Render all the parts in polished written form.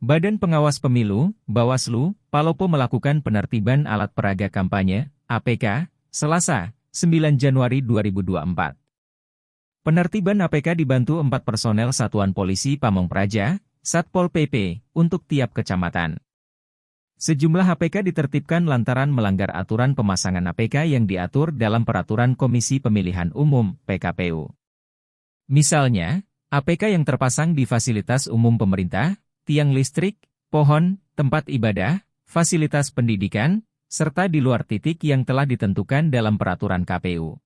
Badan Pengawas Pemilu, Bawaslu, Palopo melakukan penertiban alat peraga kampanye, APK, Selasa, 9 Januari 2024. Penertiban APK dibantu 4 personel Satuan Polisi Pamong Praja, Satpol PP, untuk tiap kecamatan. Sejumlah APK ditertibkan lantaran melanggar aturan pemasangan APK yang diatur dalam Peraturan Komisi Pemilihan Umum, PKPU. Misalnya, APK yang terpasang di fasilitas umum pemerintah, tiang listrik, pohon, tempat ibadah, fasilitas pendidikan, serta di luar titik yang telah ditentukan dalam peraturan KPU.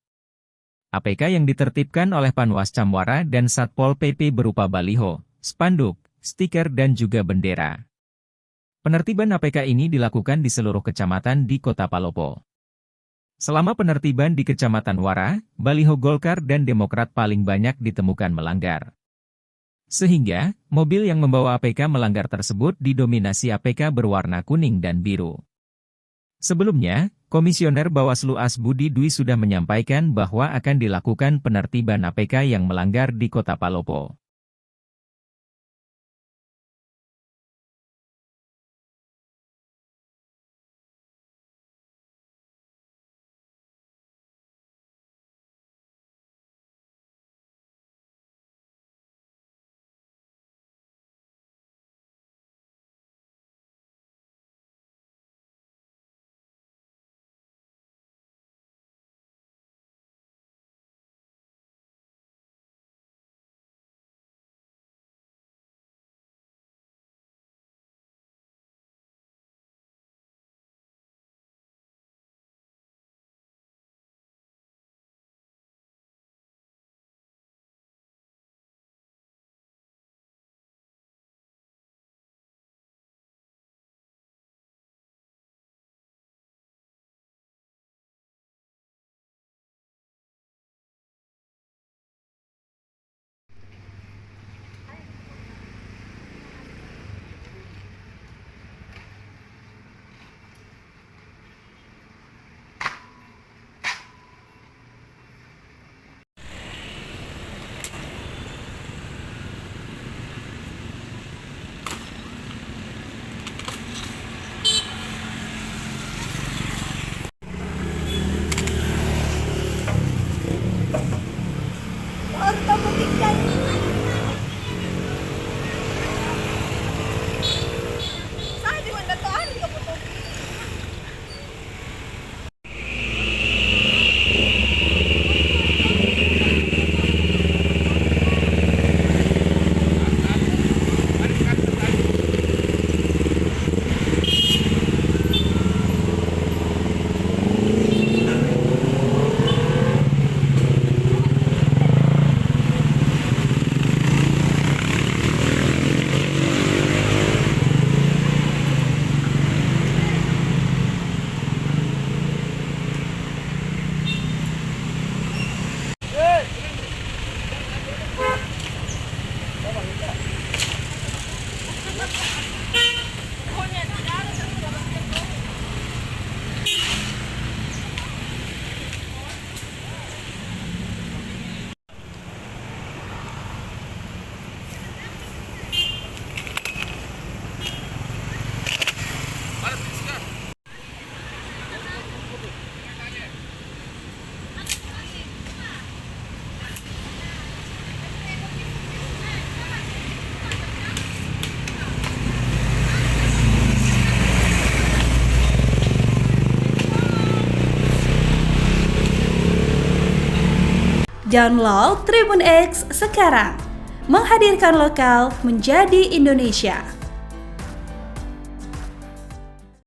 APK yang ditertibkan oleh Panwascam Muara dan Satpol PP berupa baliho, spanduk, stiker dan juga bendera. Penertiban APK ini dilakukan di seluruh kecamatan di Kota Palopo. Selama penertiban di Kecamatan Muara, baliho Golkar dan Demokrat paling banyak ditemukan melanggar. Sehingga, mobil yang membawa APK melanggar tersebut didominasi APK berwarna kuning dan biru. Sebelumnya, Komisioner Bawaslu Asbudi Dwi sudah menyampaikan bahwa akan dilakukan penertiban APK yang melanggar di Kota Palopo. Download Tribun X sekarang, menghadirkan lokal menjadi Indonesia.